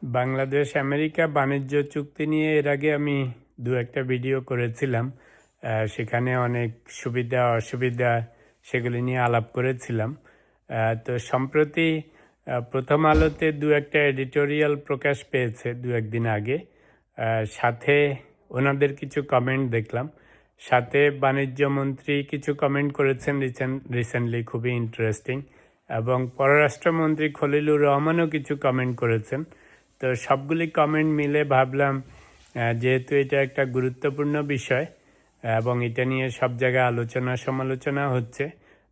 Bangladesh America বাণিজ্য চুক্তি নিয়ে এর আগে আমি একটা ভিডিও করেছিলাম। সেখানে অনেক সুবিধা অসুবিধা সেগুলি নিয়ে আলাপ করেছিলাম। তো সম্প্রতি প্রথম আলোতে একটা এডিটোরিয়াল প্রকাশ পেয়েছে একদিন আগে। সাথে ওনাদের কিছু কমেন্ট দেখলাম। সাথে বাণিজ্যমন্ত্রী কিছু কমেন্ট করেছেন রিসেন্টলি, খুবই ইন্টারেস্টিং। এবং পররাষ্ট্রমন্ত্রী খলিলুর রহমানও কিছু কমেন্ট করেছেন। তো সবগুলি কমেন্ট মিলে ভাবলাম, যেহেতু এটা একটা গুরুত্বপূর্ণ বিষয় এবং এটা নিয়ে সব জায়গায় আলোচনা সমালোচনা হচ্ছে,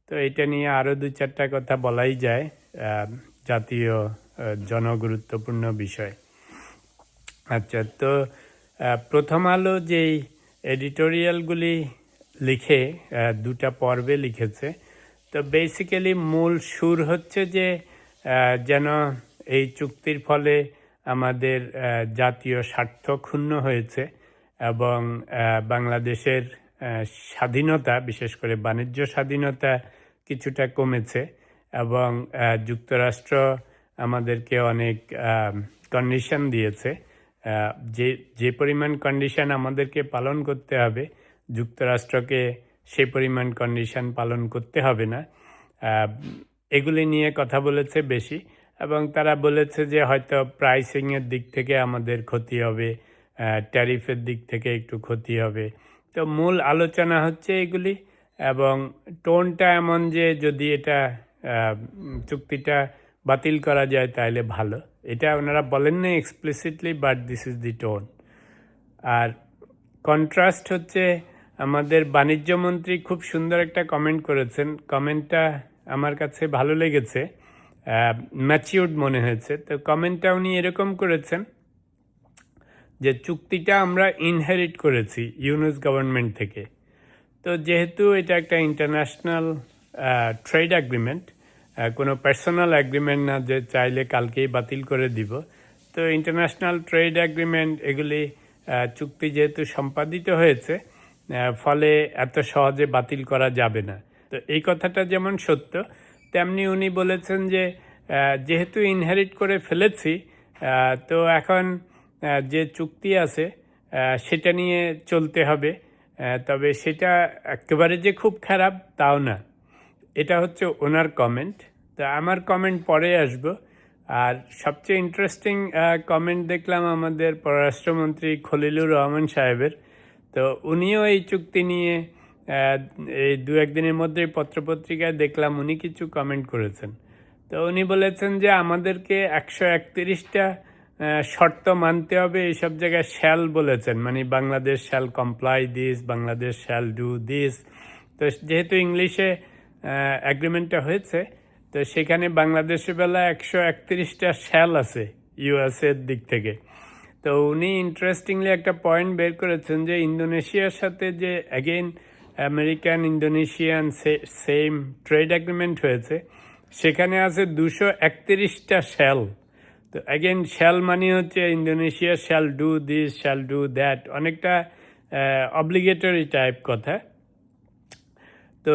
তো এটা নিয়ে আরও 2-4টা কথা বলাই যায়। জাতীয় জনগুরুত্বপূর্ণ বিষয়। আচ্ছা, তো প্রথম আলো যেই এডিটোরিয়ালগুলি লিখে 2টা পর্বে লিখেছে, তো বেসিক্যালি মূল সুর হচ্ছে যে যেন এই চুক্তির ফলে আমাদের জাতীয় স্বার্থ ক্ষুণ্ণ হয়েছে এবং বাংলাদেশের স্বাধীনতা, বিশেষ করে বাণিজ্য স্বাধীনতা কিছুটা কমেছে এবং যুক্তরাষ্ট্র আমাদেরকে অনেক কন্ডিশন দিয়েছে। যে পরিমাণ কন্ডিশন আমাদেরকে পালন করতে হবে, যুক্তরাষ্ট্রকে সেই পরিমাণ কন্ডিশন পালন করতে হবে না। এগুলি নিয়ে কথা বলেছে বেশি, এবং তারা বলেছে যে হয়তো প্রাইসিংয়ের দিক থেকে আমাদের ক্ষতি হবে, ট্যারিফের দিক থেকে একটু ক্ষতি হবে। তো মূল আলোচনা হচ্ছে এগুলি, এবং টোনটা এমন যে যদি এটা চুক্তিটা বাতিল করা যায় তাহলে ভালো। এটা ওনারা বলেন না explicitly, but this is the tone. আর কন্ট্রাস্ট হচ্ছে আমাদের বাণিজ্যমন্ত্রী খুব সুন্দর একটা কমেন্ট করেছেন। কমেন্টটা আমার কাছে ভালো লেগেছে, ম্যাচিউরড মনে হয়েছে। তো কমেন্টটা উনি এরকম করেছেন যে চুক্তিটা আমরা ইনহেরিট করেছি ইউনুস গভর্নমেন্ট থেকে। তো যেহেতু এটা একটা ইন্টারন্যাশনাল ট্রেড অ্যাগ্রিমেন্ট, কোনো পার্সোনাল অ্যাগ্রিমেন্ট না যে চাইলে কালকেই বাতিল করে দিব। তো ইন্টারন্যাশনাল ট্রেড অ্যাগ্রিমেন্ট এগুলি চুক্তি যেহেতু সম্পাদিত হয়েছে, ফলে এত সহজে বাতিল করা যাবে না। তো এই কথাটা যেমন সত্য, তেমনি উনি বলেছেন যে যেহেতু ইনহেরিট করে ফেলেছি, তো এখন যে চুক্তি আছে সেটা নিয়ে চলতে হবে। তবে সেটা একেবারে যে খুব খারাপ তাও না। এটা হচ্ছে ওনার কমেন্ট। তো আমার কমেন্ট পরে আসবো। আর সবচেয়ে ইন্টারেস্টিং কমেন্ট দেখলাম আমাদের পররাষ্ট্রমন্ত্রী খলিলুর রহমান সাহেবের। তো উনিও এই চুক্তি নিয়ে এই 2-1 দিনের মধ্যেই পত্রপত্রিকায় দেখলাম উনি কিছু কমেন্ট করেছেন। তো উনি বলেছেন যে আমাদেরকে 131টা শর্ত মানতে হবে। এইসব জায়গায় শ্যাল বলেছেন, মানে Bangladesh shall comply this, Bangladesh shall do this. তো যেহেতু ইংলিশে অ্যাগ্রিমেন্টটা হয়েছে, তো সেখানে বাংলাদেশের বেলা 131টা শ্যাল আছে ইউএসএর দিক থেকে। তো উনি ইন্টারেস্টিংলি একটা পয়েন্ট বের করেছেন যে ইন্দোনেশিয়ার সাথে যে again American Indonesian same trade agreement হয়েছে, সেখানে আছে 231টা শ্যাল। তো অ্যাগেন শ্যাল মানে হচ্ছে Indonesia shall do this, shall do that, অনেকটা অব্লিগেটরি টাইপ কথা। তো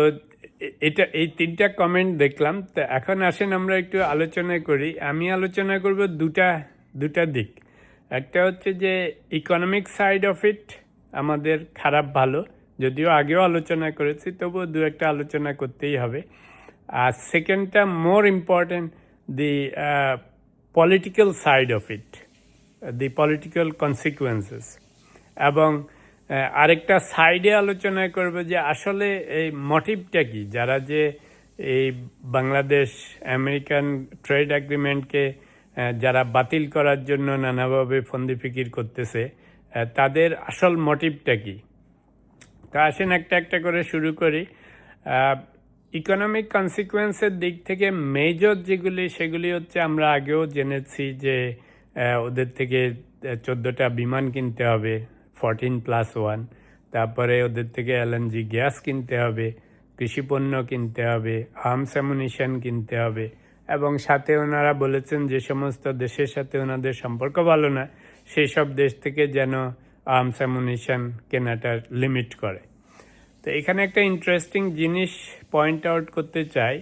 এটা এই 3টা কমেন্ট দেখলাম। তো এখন আসেন আমরা একটু আলোচনা করি। আমি আলোচনা করব দুটা দিক। একটা হচ্ছে যে ইকোনমিক সাইড অফ ইট আমাদের খারাপ ভালো, যদিও আগেও আলোচনা করেছি, তবুও একটা আলোচনা করতেই হবে। আর সেকেন্ডটা more important, the political side of it, the political consequences. এবং আরেকটা সাইডে আলোচনা করবে যে আসলে এই মোটিভটা কি, যারা যে এই বাংলাদেশ আমেরিকান ট্রেড অ্যাগ্রিমেন্টকে যারা বাতিল করার জন্য নানাভাবে ফন্দি ফিকির করতেছে, তাদের আসল মোটিভটা কি। তা আসেন একটা করে শুরু করি। ইকোনমিক কনসিকুয়েন্সের দিক থেকে মেজর যেগুলি, সেগুলি হচ্ছে আমরা আগেও জেনেছি যে ওদের থেকে 14টা বিমান কিনতে হবে, 14+1। তারপরে ওদের থেকে এলএনজি গ্যাস কিনতে হবে, কৃষিপণ্য কিনতে হবে, আর্মস অ্যামুনিশন কিনতে হবে, এবং সাথে ওনারা বলেছেন যে সমস্ত দেশের সাথে ওনাদের সম্পর্ক ভালো না, সেই সব দেশ থেকে যেন আর্মস অ্যামুনিশন কেনাটা লিমিট করে। তো এখানে একটা ইন্টারেস্টিং জিনিস পয়েন্ট আউট করতে চাই।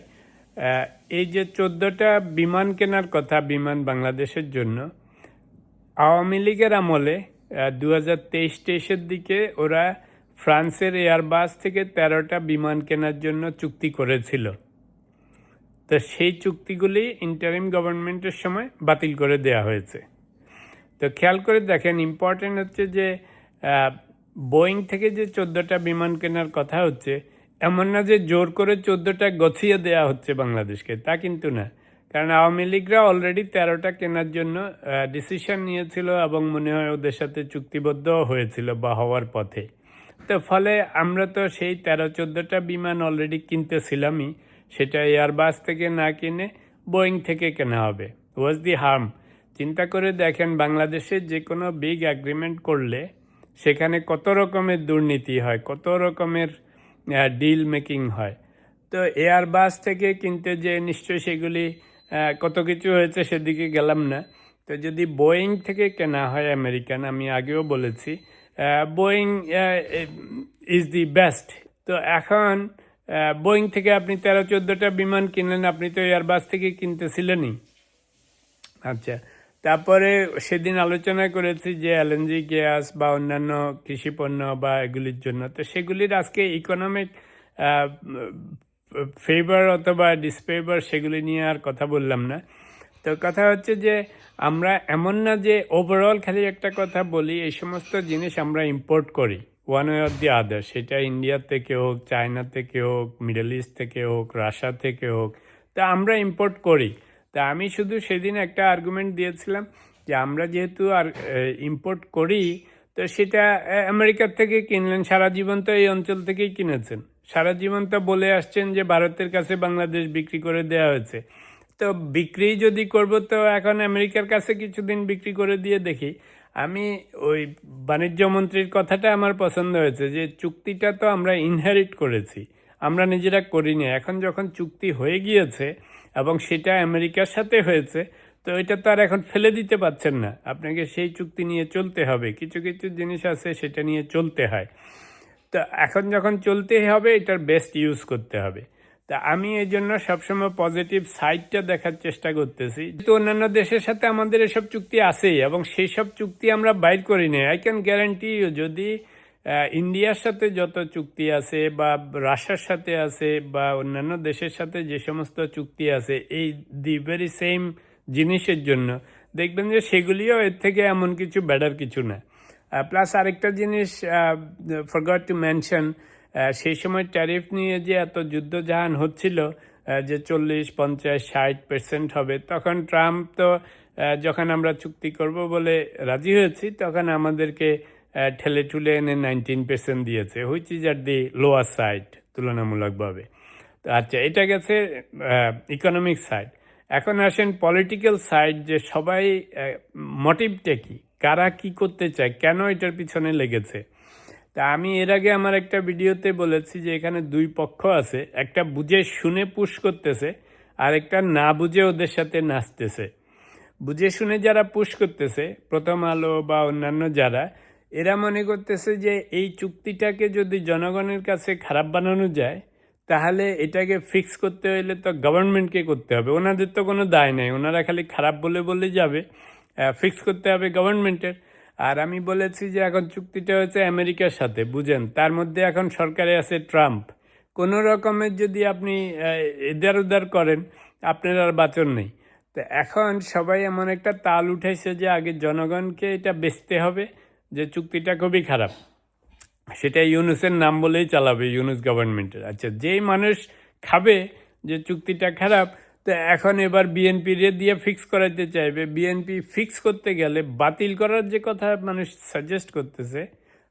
এই যে 14টা বিমান কেনার কথা, বিমান বাংলাদেশের জন্য, আওয়ামী লীগের আমলে 2023-23-এর দিকে ওরা ফ্রান্সের এয়ারবাস থেকে 13টা বিমান কেনার জন্য চুক্তি করেছিল। তো সেই চুক্তিগুলি ইন্টারিম গভর্নমেন্টের সময় বাতিল করে দেয়া হয়েছে। তো খেয়াল করে দেখেন, ইম্পর্টেন্ট হচ্ছে যে বোয়িং থেকে যে 14টা বিমান কেনার কথা হচ্ছে, এমন না যে জোর করে 14টা গছিয়ে দেয়া হচ্ছে বাংলাদেশকে, তা কিন্তু না। কারণ আওয়ামী লীগরা অলরেডি 13টা কেনার জন্য ডিসিশন নিয়েছিল এবং মনে হয় ওদের সাথে চুক্তিবদ্ধও হয়েছিল বা হওয়ার পথে। তো ফলে আমরা তো সেই 13-14টা বিমান অলরেডি কিনতেছিলামই, সেটা এয়ারবাস থেকে না কিনে বোয়িং থেকে কেনা হবে। ওয়াজ দি হার্ম? চিন্তা করে দেখেন, বাংলাদেশে যে কোনো বিগ অ্যাগ্রিমেন্ট করলে সেখানে কত রকমের দুর্নীতি হয়, কত রকমের ডিল মেকিং হয়। তো এয়ারবাস থেকে কিনতে যে নিশ্চয়ই সেগুলি কত কিছু হয়েছে, সেদিকে গেলাম না। তো যদি বোয়িং থেকে কেনা হয় আমেরিকান, আমি আগেও বলেছি বোয়িং ইজ দি বেস্ট। তো এখন বোয়িং থেকে আপনি 13-14টা বিমান কিনলেন, আপনি তো এয়ারবাস থেকে কিনতেছিলেনই। আচ্ছা, তারপরে সেদিন আলোচনা করেছি যে এলএনজি গ্যাস বা অন্যান্য কৃষিপণ্য বা এগুলির জন্য, তো সেগুলির আজকে ইকোনমিক ফেভার অথবা ডিসফেভার সেগুলি নিয়ে আর কথা বললাম না। তো কথা হচ্ছে যে আমরা এমন না যে ওভারঅল খালি একটা কথা বলি, এই সমস্ত জিনিস আমরা ইম্পোর্ট করি ওয়ান ওয়ে অর দি আদার, সেটা ইন্ডিয়া থেকে হোক, চায়না থেকে হোক, মিডল ইস্ট থেকে হোক, রাশিয়া থেকে হোক, তা আমরা ইম্পোর্ট করি। তা আমি শুধু সেদিন একটা আর্গুমেন্ট দিয়েছিলাম যে আমরা যেহেতু আর ইম্পোর্ট করি, তো সেটা আমেরিকার থেকে কিনলেন, সারা জীবন তো এই অঞ্চল থেকেই কিনেছেন, সারা জীবন তো বলে আসছেন যে ভারতের কাছে বাংলাদেশ বিক্রি করে দেওয়া হয়েছে। তো বিক্রি যদি করব, তো এখন আমেরিকার কাছে কিছুদিন বিক্রি করে দিয়ে দেখি। আমি ওই বাণিজ্য মন্ত্রীর কথাটা আমার পছন্দ হয়েছে, যে চুক্তিটা তো আমরা ইনহেরিট করেছি, আমরা নিজেরা করিনি। এখন যখন চুক্তি হয়ে গিয়েছে এবং সেটা আমেরিকার সাথে হয়েছে, তো এটা তো আর এখন ফেলে দিতে পারছেন না, আপনাকে সেই চুক্তি নিয়ে চলতে হবে। কিছু কিছু জিনিস আছে সেটা নিয়ে চলতে হয়। তো এখন যখন চলতে হবে, এটার বেস্ট ইউজ করতে হবে। তা আমি এই জন্য সবসময় পজিটিভ সাইডটা দেখার চেষ্টা করতেছি। তো অন্যান্য দেশের সাথে আমাদের এসব চুক্তি আছেই এবং সেই সব চুক্তি আমরা বাইর করি না। আই ক্যান গ্যারান্টি ইউ, যদি ইন্ডিয়ার সাথে যত চুক্তি আছে বা রাশিয়ার সাথে আছে বা অন্যান্য দেশের সাথে যে সমস্ত চুক্তি আছে এই দি ভেরি সেম জিনিসের জন্য, দেখবেন যে সেগুলিও এর থেকে এমন কিছু বেটার কিছু না। প্লাস আরেকটা জিনিস ফরগট টু মেনশন, সেই সময় ট্যারিফ নিয়ে যে এত যুদ্ধজাহান হচ্ছিল যে 40-50-60% হবে, তখন ট্রাম্প তো যখন আমরা চুক্তি করব বলে রাজি হয়েছি, তখন আমাদেরকে ঠেলে ঠুলে এনে 19% দিয়েছে, which is at the lower side তুলনামূলকভাবে। তো আচ্ছা, এটা গেছে ইকোনমিক সাইড। এখন আসেন পলিটিক্যাল সাইড, যে সবাই মোটিভটা কি, কারা কি করতে চায়, কেন এটার পিছনে লেগেছে। তা আমি এর আগে আমার একটা ভিডিওতে বলেছি যে এখানে দুই পক্ষ আছে, একটা বুঝে শুনে পুশ করতেছে আর একটা না বুঝে ওদের সাথে নাচতেছে। বুঝে শুনে যারা পুশ করতেছে, প্রথম আলো বা অন্যান্য যারা, এরা মনে করতেছে যে এই চুক্তিটাকে যদি জনগণের কাছে খারাপ বানানো যায়, তাহলে এটাকে ফিক্স করতে হলে তো গভর্নমেন্টকে করতে হবে, ওনাদের তো কোনো দায় নেই, ওনারা খালি খারাপ বলে বলে যাবে, ফিক্স করতে হবে গভর্নমেন্টের। আর আমি বলেছি যে এখন চুক্তিটা হয়েছে আমেরিকার সাথে, বুঝেন, তার মধ্যে এখন সরকারে আছে ট্রাম্প। কোনো রকমের যদি আপনি এদার উদার করেন, আপনার আর বাঁচন নেই। তো এখন সবাই এমন একটা তাল উঠেছে যে আগে জনগণকে এটা বেচতে হবে যে চুক্তিটা খুবই খারাপ, সেটা ইউনুসের নাম বলেই চালাবে, ইউনুস গভর্নমেন্টের। আচ্ছা, যেই মানুষ খাবে যে চুক্তিটা খারাপ, তো এখন এবার বিএনপির দিয়ে ফিক্স করাতে চাইবে। বিএনপি ফিক্স করতে গেলে বাতিল করার যে কথা মানুষ সাজেস্ট করতেছে,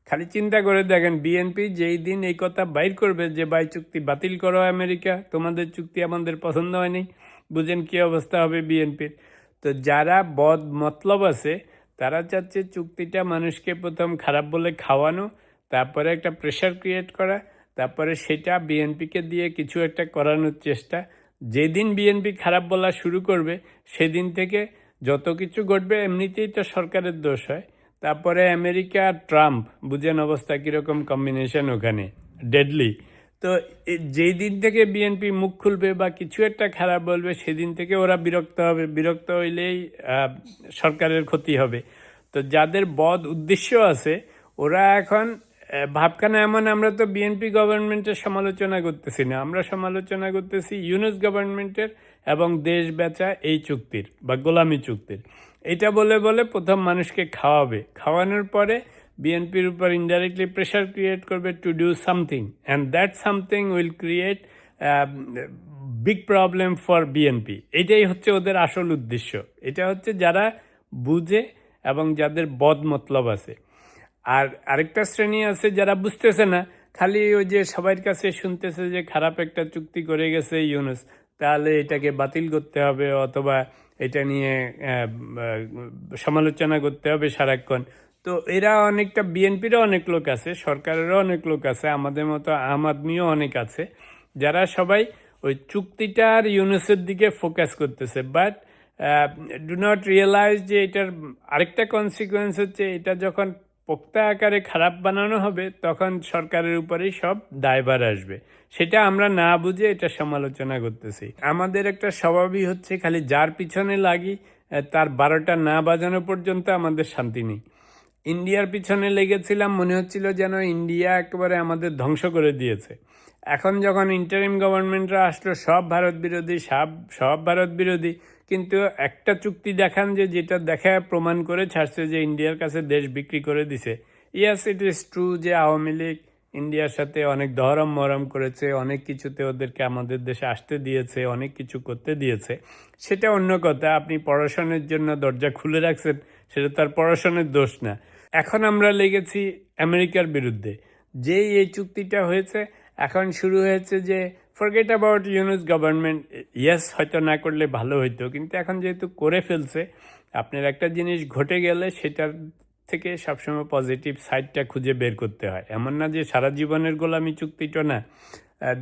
খালি চিন্তা করে দেখেন, বিএনপি যেই দিন এই কথা বাইর করবে যে ভাই চুক্তি বাতিল করো আমেরিকা, তোমাদের চুক্তি আমাদের পছন্দ হয়নি, বুঝেন কি অবস্থা হবে বিএনপির। তো যারা বদ মতলব আছে, তারা চাচ্ছে চুক্তিটা মানুষকে প্রথম খারাপ বলে খাওয়ানো, তারপরে একটা প্রেশার ক্রিয়েট করা, তারপরে সেটা বিএনপিকে দিয়ে কিছু একটা করানোর চেষ্টা। যেদিন বিএনপি খারাপ বলা শুরু করবে, সেদিন থেকে যত কিছু ঘটবে এমনিতেই তো সরকারের দোষ হয়। তারপরে আমেরিকা আর ট্রাম্প, বুঝেন অবস্থা কীরকম কম্বিনেশন ওখানে, ডেডলি। তো যেই দিন থেকে বিএনপি মুখ খুলবে বা কিছু একটা খারাপ বলবে, সেদিন থেকে ওরা বিরক্ত হবে, বিরক্ত হইলেই সরকারের ক্ষতি হবে। তো যাদের বদ উদ্দেশ্য আছে ওরা এখন ভাবখানা এমন, আমরা তো বিএনপি গভর্নমেন্টের সমালোচনা করতেছি না, আমরা সমালোচনা করতেছি ইউনূস গভর্নমেন্টের এবং দেশ বেচা এই চুক্তির বা গোলামি চুক্তির। এটা বলে বলে প্রথম মানুষকে খাওয়ানোর পরে বিএনপির উপর ইনডাইরেক্টলি প্রেশার ক্রিয়েট করবে to do something, and that something will create big problem for BNP. এটাই হচ্ছে ওদের আসল উদ্দেশ্য। এটা হচ্ছে যারা বুঝে এবং যাদের বদ মতলব আছে। আর আরেকটা শ্রেণী আছে যারা বুঝতেছে না, খালি ওই যে সবার কাছে শুনতেছে যে খারাপ একটা চুক্তি করে গেছে ইউনূস, তাহলে এটাকে বাতিল করতে হবে অথবা এটা নিয়ে সমালোচনা করতে হবে সারাক্ষণ। তো এরা অনেকটা, বিএনপিরও অনেক লোক আছে, সরকারেরও অনেক লোক আছে, আমাদের মতো আম আদমিও অনেক আছে, যারা সবাই ওই চুক্তিটার ইউনূসের দিকে ফোকাস করতেছে, বাট ডু নট রিয়েলাইজ যে এটার আরেকটা কনসিকুয়েন্স হচ্ছে এটা যখন পোক্তা আকারে খারাপ বানানো হবে তখন সরকারের উপরেই সব দায়ভার আসবে। সেটা আমরা না বুঝে এটা সমালোচনা করতেছি। আমাদের একটা স্বভাবই হচ্ছে খালি যার পিছনে লাগি তার 12টা না বাজানো পর্যন্ত আমাদের শান্তি নেই। ইন্ডিয়ার পিছনে লেগেছিলাম, মনে হচ্ছিল যেন ইন্ডিয়া একেবারে আমাদের ধ্বংস করে দিয়েছে। এখন যখন ইন্টারিম গভর্নমেন্টরা আসলো সব ভারত বিরোধী, সব ভারত বিরোধী, কিন্তু একটা চুক্তি দেখান যে যেটা দেখা প্রমাণ করে ছাড়ছে যে ইন্ডিয়ার কাছে দেশ বিক্রি করে দিছে। ইয়াস, ইট ইজ ট্রু যে আওয়ামী লীগ ইন্ডিয়ার সাথে অনেক ধরম মরম করেছে, অনেক কিছুতে ওদেরকে আমাদের দেশে আসতে দিয়েছে, অনেক কিছু করতে দিয়েছে, সেটা অন্য কথা। আপনি পড়াশোনার জন্য দরজা খুলে রাখছেন, সেটা তার পড়াশোনার দোষ না। এখন আমরা লেগেছি আমেরিকার বিরুদ্ধে। যেই এই চুক্তিটা হয়েছে এখন শুরু হয়েছে যে forget about Yunus government, yes হয়তো না করলে ভালো হইতো, কিন্তু এখন যেহেতু করে ফেলছে, আপনার একটা জিনিস ঘটে গেলে সেটার থেকে সবসময় পজিটিভ সাইডটা খুঁজে বের করতে হয়। এমন না যে সারা জীবনের গোলামি চুক্তিটা না,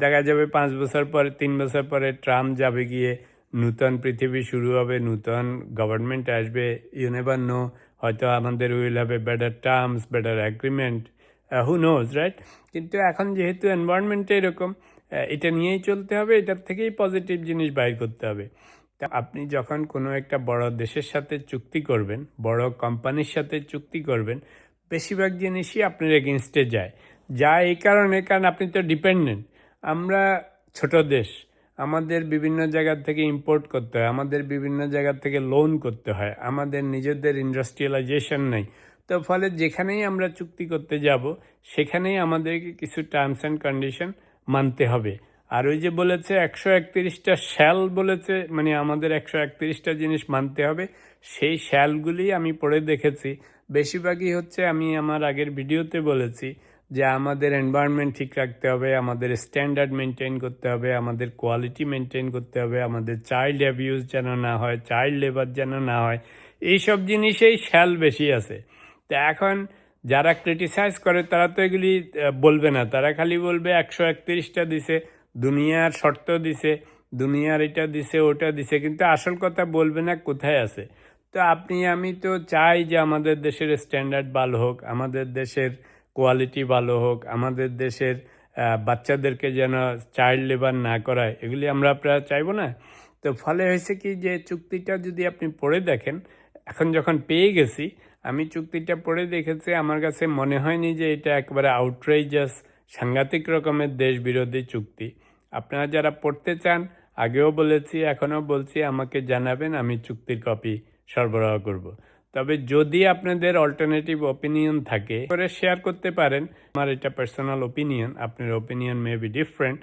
দেখা যাবে 5 বছর পরে 3 বছর পরে ট্রাম্প যাবে গিয়ে, নূতন পৃথিবী শুরু হবে, নূতন গভর্নমেন্ট আসবে, ইউ নেভার নো, হয়তো আমাদের will have a better terms, better agreement, who knows, right? কিন্তু এখন যেহেতু এনভায়রনমেন্টে এরকম, এটা নিয়েই চলতে হবে, এটার থেকেই পজিটিভ জিনিস বাইর করতে হবে। তা আপনি যখন কোনো একটা বড় দেশের সাথে চুক্তি করবেন, বড় কোম্পানির সাথে চুক্তি করবেন, বেশিরভাগ জিনিসই আপনার এগেনস্টে যায়। এই কারণে, কারণ আপনি তো ডিপেন্ডেন্ট। আমরা ছোট দেশ, আমাদের বিভিন্ন জায়গা থেকে ইম্পোর্ট করতে হয়, আমাদের বিভিন্ন জায়গা থেকে লোন করতে হয়, আমাদের নিজেদের ইন্ডাস্ট্রিয়ালাইজেশন নেই। তো ফলে যেখানেই আমরা চুক্তি করতে যাব সেখানেই আমাদেরকে কিছু টার্মস অ্যান্ড কন্ডিশন মানতে হবে। আর ওই যে বলেছে 131টা শ্যাল বলেছে, মানে আমাদের 131টা জিনিস মানতে হবে, সেই শ্যালগুলি আমি পড়ে দেখেছি। বেশিরভাগই হচ্ছে, আমি আমার আগের ভিডিওতে বলেছি যে আমাদের এনভায়রনমেন্ট ঠিক রাখতে হবে, আমাদের স্ট্যান্ডার্ড মেনটেন করতে হবে, আমাদের কোয়ালিটি মেনটেন করতে হবে, আমাদের চাইল্ড অ্যাবিউজ যেন না হয়, চাইল্ড লেবার যেন না হয়, এইসব জিনিসেই শ্যাল বেশি আছে। তো এখন যারা ক্রিটিসাইজ করে তারা তো এগুলি বলবে না, তারা খালি বলবে 131টা দিছে, দুনিয়ার শর্ত দিছে, দুনিয়ার এটা দিছে, ওটা দিছে, কিন্তু আসল কথা বলবে না কোথায় আছে। তো আমি তো চাই যে আমাদের দেশের স্ট্যান্ডার্ড ভালো হোক, আমাদের দেশের কোয়ালিটি ভালো হোক, আমাদের দেশের বাচ্চাদেরকে যেন চাইল্ড লেবার না করায়, এগুলি আমরা আপনারা চাইবো না। তো ফলে হয়েছে কি, যে চুক্তিটা যদি আপনি পড়ে দেখেন, এখন যখন পেয়ে গেছি, আমি চুক্তিটা পড়ে দেখেছি, আমার কাছে মনে হয়নি যে এটা একেবারে আউটরাইজাস সাংঘাতিক রকমের দেশ বিরোধী চুক্তি। আপনারা যারা পড়তে চান, আগেও বলেছি এখনও বলছি, আমাকে জানাবেন, আমি চুক্তির কপি সরবরাহ করব। তবে যদি আপনাদের অল্টারনেটিভ ওপিনিয়ন থাকে করে শেয়ার করতে পারেন। আমার এটা পার্সোনাল ওপিনিয়ন, আপনার ওপিনিয়ন মে বি ডিফারেন্ট।